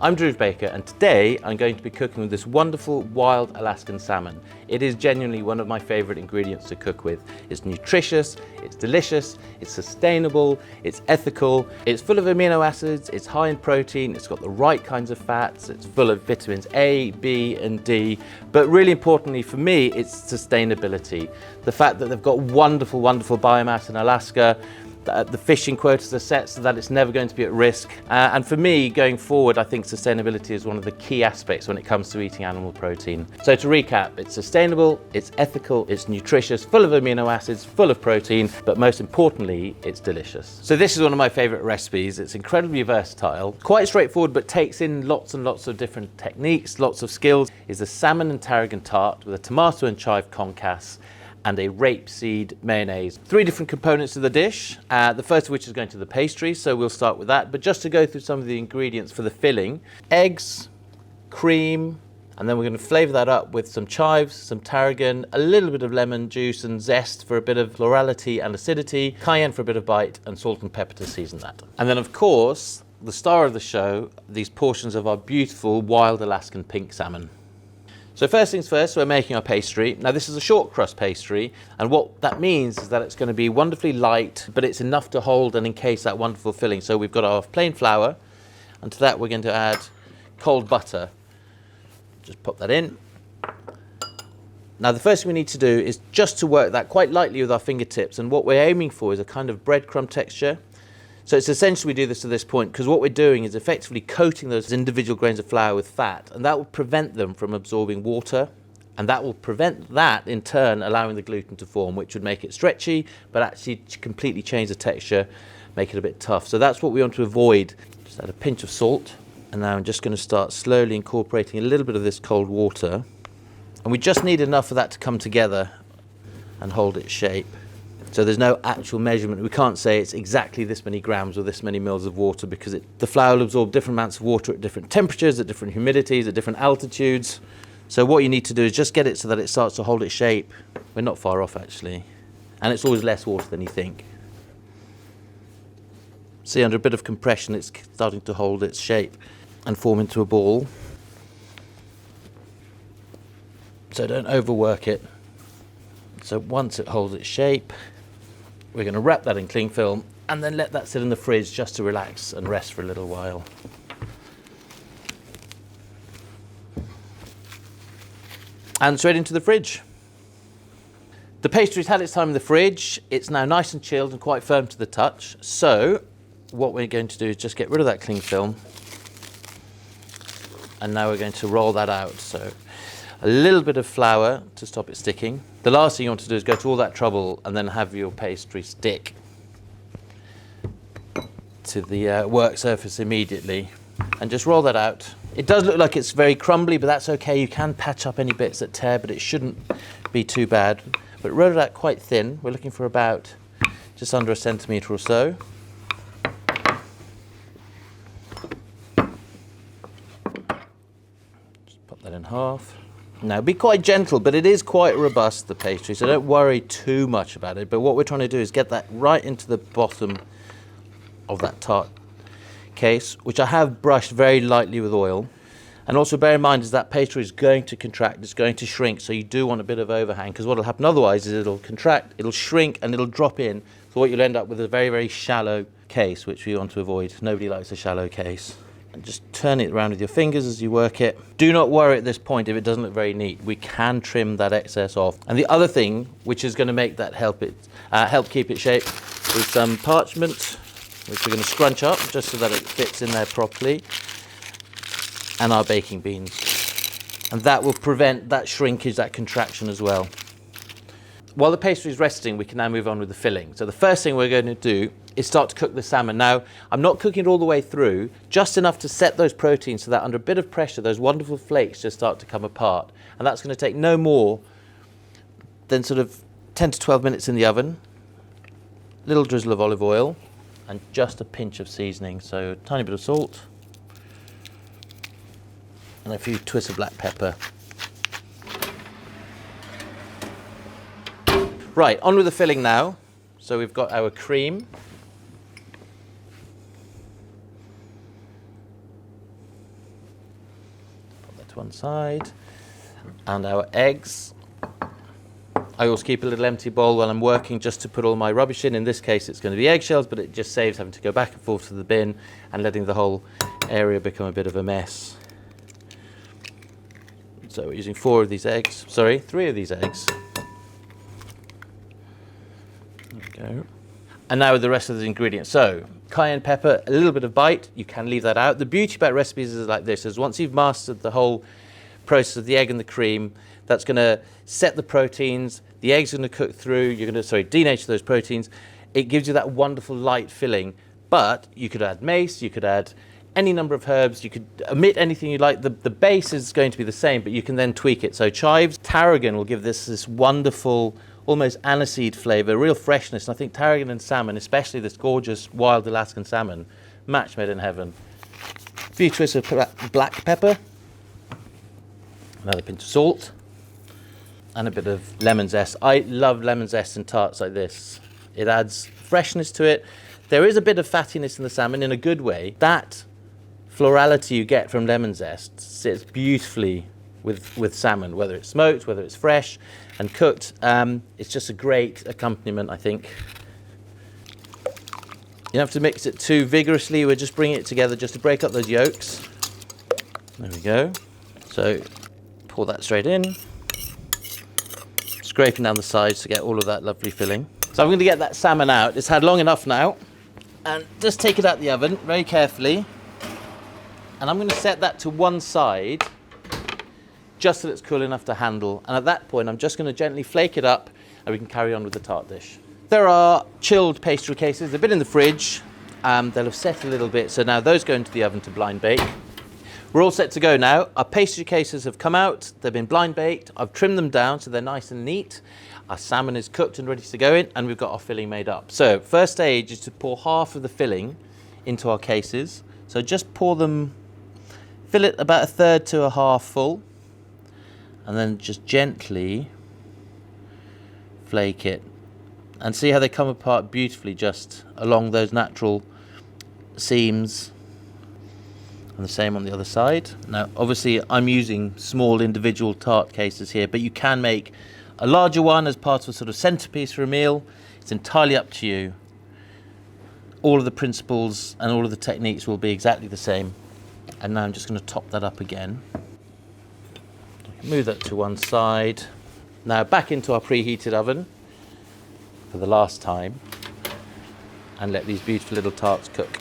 I'm Dhruv Baker, and today I'm going to be cooking with this wonderful wild Alaskan salmon. It is genuinely one of my favorite ingredients to cook with. It's nutritious, it's delicious, it's sustainable, it's ethical, it's full of amino acids, it's high in protein, it's got the right kinds of fats, it's full of vitamins A, B and D, but really importantly for me, it's sustainability. The fact that they've got wonderful, wonderful biomass in Alaska, the fishing quotas are set so that it's never going to be at risk. And for me, going forward, I think sustainability is one of the key aspects when it comes to eating animal protein. So to recap, it's sustainable, it's ethical, it's nutritious, full of amino acids, full of protein, but most importantly, it's delicious. So this is one of my favorite recipes. It's incredibly versatile, quite straightforward, but takes in lots and lots of different techniques, lots of skills. Is a salmon and tarragon tart with a tomato and chive concasse and a rapeseed mayonnaise. 3 different components to the dish, the first of which is going to the pastry, so we'll start with that. But just to go through some of the ingredients for the filling: eggs, cream, and then we're going to flavour that up with some chives, some tarragon, a little bit of lemon juice and zest for a bit of florality and acidity, cayenne for a bit of bite, and salt and pepper to season that. And then of course, the star of the show, these portions of our beautiful wild Alaskan pink salmon. So first things first, we're making our pastry. Now this is a short crust pastry, and what that means is that it's going to be wonderfully light, but it's enough to hold and encase that wonderful filling. So we've got our plain flour, and to that we're going to add cold butter. Just pop that in. Now the first thing we need to do is just to work that quite lightly with our fingertips, and what we're aiming for is a kind of breadcrumb texture. So it's essential we do this to this point, because what we're doing is effectively coating those individual grains of flour with fat, and that will prevent them from absorbing water, and that will prevent that in turn allowing the gluten to form, which would make it stretchy but actually completely change the texture, make it a bit tough. So that's what we want to avoid. Just add a pinch of salt, and now I'm just going to start slowly incorporating a little bit of this cold water, and we just need enough for that to come together and hold its shape. So there's no actual measurement. We can't say it's exactly this many grams or this many mils of water, because the flour will absorb different amounts of water at different temperatures, at different humidities, at different altitudes. So what you need to do is just get it so that it starts to hold its shape. We're not far off actually. And it's always less water than you think. See, under a bit of compression, it's starting to hold its shape and form into a ball. So don't overwork it. So once it holds its shape, we're going to wrap that in cling film and then let that sit in the fridge just to relax and rest for a little while. And straight into the fridge. The pastry's had its time in the fridge. It's now nice and chilled and quite firm to the touch. So what we're going to do is just get rid of that cling film. And now we're going to roll that out. So a little bit of flour to stop it sticking. The last thing you want to do is go to all that trouble and then have your pastry stick to the work surface immediately. And just roll that out. It does look like it's very crumbly, but that's okay. You can patch up any bits that tear, but it shouldn't be too bad. But roll it out quite thin. We're looking for about just under 1 centimetre or so. Just pop that in half. Now be quite gentle, but it is quite robust, the pastry, so don't worry too much about it. But what we're trying to do is get that right into the bottom of that tart case, which I have brushed very lightly with oil. And also bear in mind is that pastry is going to contract, it's going to shrink, so you do want a bit of overhang, because what will happen otherwise is it'll contract, it'll shrink and it'll drop in. So what you'll end up with is a very, very shallow case, which we want to avoid. Nobody likes a shallow case. And just turn it around with your fingers as you work it. Do not worry at this point if it doesn't look very neat. We can trim that excess off. And the other thing, which is going to make that help keep it shape, is some parchment, which we're going to scrunch up just so that it fits in there properly, and our baking beans. And that will prevent that shrinkage, that contraction as well. While the pastry is resting, we can now move on with the filling. So the first thing we're going to do is start to cook the salmon. Now, I'm not cooking it all the way through, just enough to set those proteins so that under a bit of pressure, those wonderful flakes just start to come apart. And that's going to take no more than sort of 10 to 12 minutes in the oven. A little drizzle of olive oil and just a pinch of seasoning. So a tiny bit of salt and a few twists of black pepper. Right, on with the filling now. So we've got our cream. one side. And our eggs. I always keep a little empty bowl while I'm working just to put all my rubbish in. In this case, it's going to be eggshells, but it just saves having to go back and forth to the bin and letting the whole area become a bit of a mess. So we're using 3 of these eggs. There we go. And now with the rest of the ingredients. So cayenne pepper, a little bit of bite. You can leave that out. The beauty about recipes is like this, is once you've mastered the whole process of the egg and the cream, that's going to set the proteins. The egg's going to cook through. You're going to, denature those proteins. It gives you that wonderful light filling. But you could add mace, you could add any number of herbs, you could omit anything you like. The base is going to be the same, but you can then tweak it. So chives, tarragon will give this wonderful, almost aniseed flavor, real freshness. And I think tarragon and salmon, especially this gorgeous wild Alaskan salmon, match made in heaven. A few twists of black pepper, another pinch of salt, and a bit of lemon zest. I love lemon zest in tarts like this. It adds freshness to it. There is a bit of fattiness in the salmon in a good way. That florality you get from lemon zest sits beautifully with salmon, whether it's smoked, whether it's fresh and cooked. It's just a great accompaniment, I think. You don't have to mix it too vigorously. We're just bringing it together just to break up those yolks. There we go. So pour that straight in. Scraping down the sides to get all of that lovely filling. So I'm going to get that salmon out. It's had long enough now. And just take it out the oven very carefully. And I'm going to set that to one side just so that it's cool enough to handle. And at that point, I'm just going to gently flake it up and we can carry on with the tart dish. There are chilled pastry cases. They've been in the fridge. They'll have set a little bit. So now those go into the oven to blind bake. We're all set to go now. Our pastry cases have come out. They've been blind baked. I've trimmed them down so they're nice and neat. Our salmon is cooked and ready to go in, and we've got our filling made up. So first stage is to pour half of the filling into our cases. So just pour them, fill it about 1/3 to 1/2 full, and then just gently flake it. And see how they come apart beautifully just along those natural seams. And the same on the other side. Now, obviously, I'm using small individual tart cases here, but you can make a larger one as part of a sort of centerpiece for a meal. It's entirely up to you. All of the principles and all of the techniques will be exactly the same. And now I'm just going to top that up again. Move that to one side. Now back into our preheated oven for the last time, and let these beautiful little tarts cook.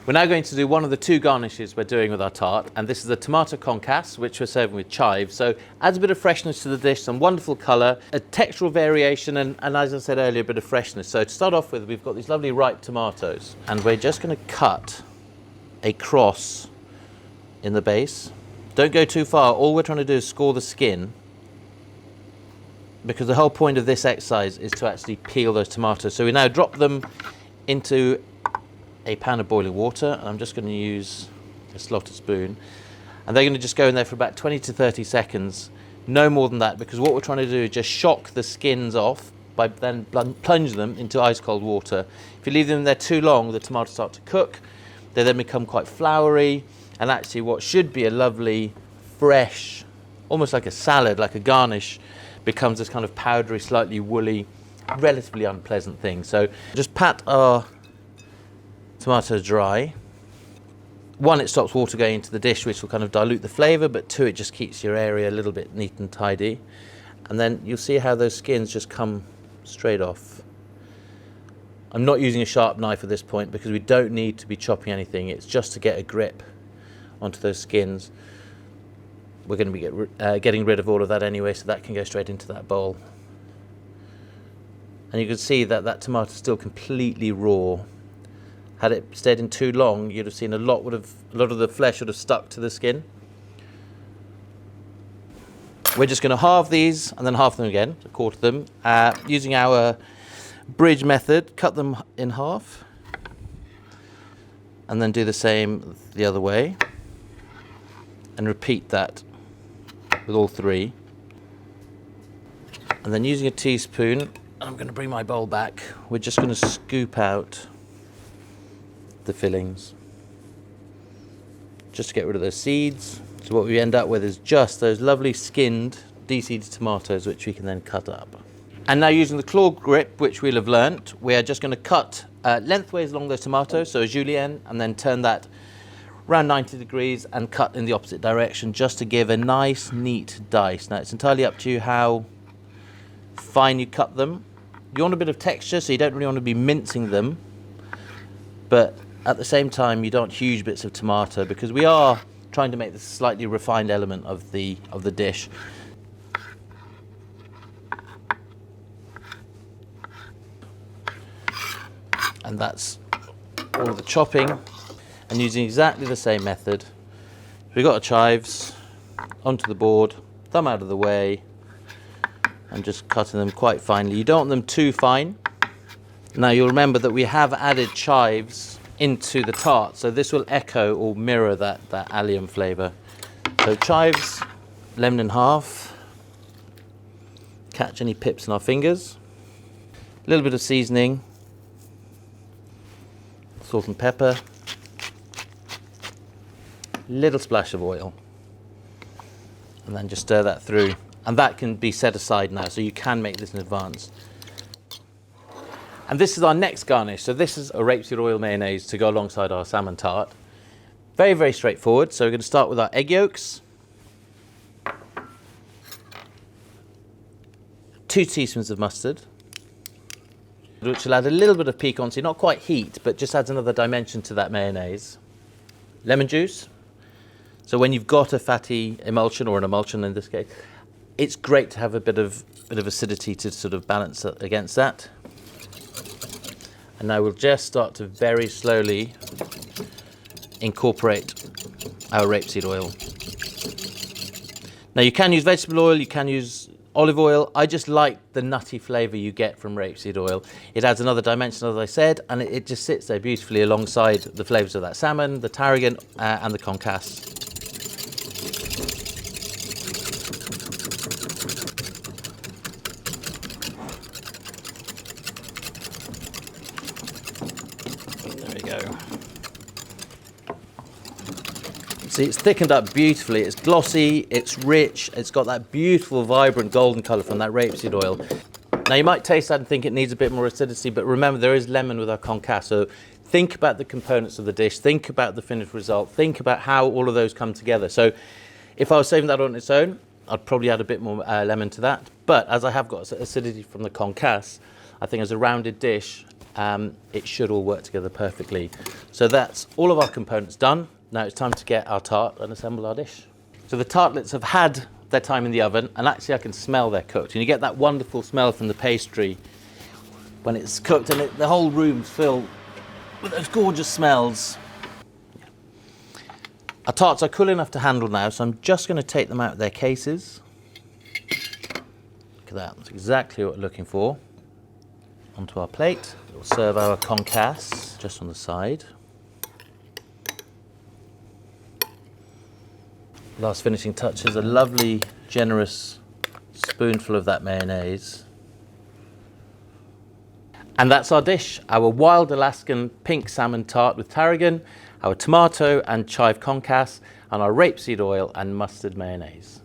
We're now going to do one of the 2 garnishes we're doing with our tart, and this is a tomato concasse, which we're serving with chives. So adds a bit of freshness to the dish, some wonderful colour, a textural variation, and as I said earlier, a bit of freshness. So to start off with, we've got these lovely ripe tomatoes, and we're just going to cut a cross in the base. Don't go too far. All we're trying to do is score the skin, because the whole point of this exercise is to actually peel those tomatoes. So we now drop them into a pan of boiling water, and I'm just going to use a slotted spoon, and they're going to just go in there for about 20 to 30 seconds, no more than that, because what we're trying to do is just shock the skins off by then plunge them into ice cold water. If you leave them there too long, the tomatoes start to cook, they then become quite floury, and actually what should be a lovely fresh, almost like a salad, like a garnish, becomes this kind of powdery, slightly woolly, relatively unpleasant thing. So just pat our tomatoes dry. 1, it stops water going into the dish, which will kind of dilute the flavour, but 2, it just keeps your area a little bit neat and tidy. And then you'll see how those skins just come straight off. I'm not using a sharp knife at this point because we don't need to be chopping anything. It's just to get a grip onto those skins. We're going to be getting rid of all of that anyway, so that can go straight into that bowl. And you can see that that tomato is still completely raw. Had it stayed in too long, you'd have seen a lot of the flesh would have stuck to the skin. We're just going to halve these and then halve them again, so quarter them. Using our bridge method, cut them in half, and then do the same the other way, and repeat that with all 3. And then using a teaspoon, I'm going to bring my bowl back. We're just going to scoop out the fillings just to get rid of those seeds. So what we end up with is just those lovely skinned, de-seeded tomatoes, which we can then cut up. And now using the claw grip, which we'll have learnt, we are just going to cut lengthways along those tomatoes, so a julienne, and then turn that around 90 degrees and cut in the opposite direction just to give a nice, neat dice. Now it's entirely up to you how fine you cut them. You want a bit of texture, so you don't really want to be mincing them, but at the same time you don't want huge bits of tomato, because we are trying to make this a slightly refined element of the dish. And that's all of the chopping, and using exactly the same method. We've got our chives onto the board, thumb out of the way, and just cutting them quite finely. You don't want them too fine. Now you'll remember that we have added chives into the tart, so this will echo or mirror that allium flavour. So chives, lemon in half, catch any pips in our fingers, a little bit of seasoning, salt and pepper, little splash of oil, and then just stir that through. And that can be set aside now, so you can make this in advance. And this is our next garnish. So this is a rapeseed oil mayonnaise to go alongside our salmon tart. Very, very straightforward. So we're going to start with our egg yolks, 2 teaspoons of mustard, which will add a little bit of piquancy, not quite heat, but just adds another dimension to that mayonnaise. Lemon juice. So when you've got a fatty emulsion, or an emulsion in this case, it's great to have a bit of acidity to sort of balance against that. And now we'll just start to very slowly incorporate our rapeseed oil. Now you can use vegetable oil, you can use olive oil. I just like the nutty flavour you get from rapeseed oil. It adds another dimension, as I said, and it just sits there beautifully alongside the flavours of that salmon, the tarragon, and the concasse. There we go. See, it's thickened up beautifully. It's glossy, it's rich, it's got that beautiful, vibrant golden colour from that rapeseed oil. Now you might taste that and think it needs a bit more acidity, but remember there is lemon with our concasse, so think about the components of the dish, think about the finished result, think about how all of those come together. So if I was saving that on its own, I'd probably add a bit more lemon to that, but as I have got acidity from the concasse, I think as a rounded dish, it should all work together perfectly. So that's all of our components done. Now it's time to get our tart and assemble our dish. So the tartlets have had their time in the oven, and actually I can smell they're cooked. And you get that wonderful smell from the pastry when it's cooked, and the whole room's filled with those gorgeous smells. Our tarts are cool enough to handle now, so I'm just going to take them out of their cases. Look at that, that's exactly what we're looking for. Onto our plate. We'll serve our concasse just on the side. Last finishing touch is a lovely, generous spoonful of that mayonnaise. And that's our dish, our wild Alaskan pink salmon tart with tarragon, our tomato and chive concasse, and our rapeseed oil and mustard mayonnaise.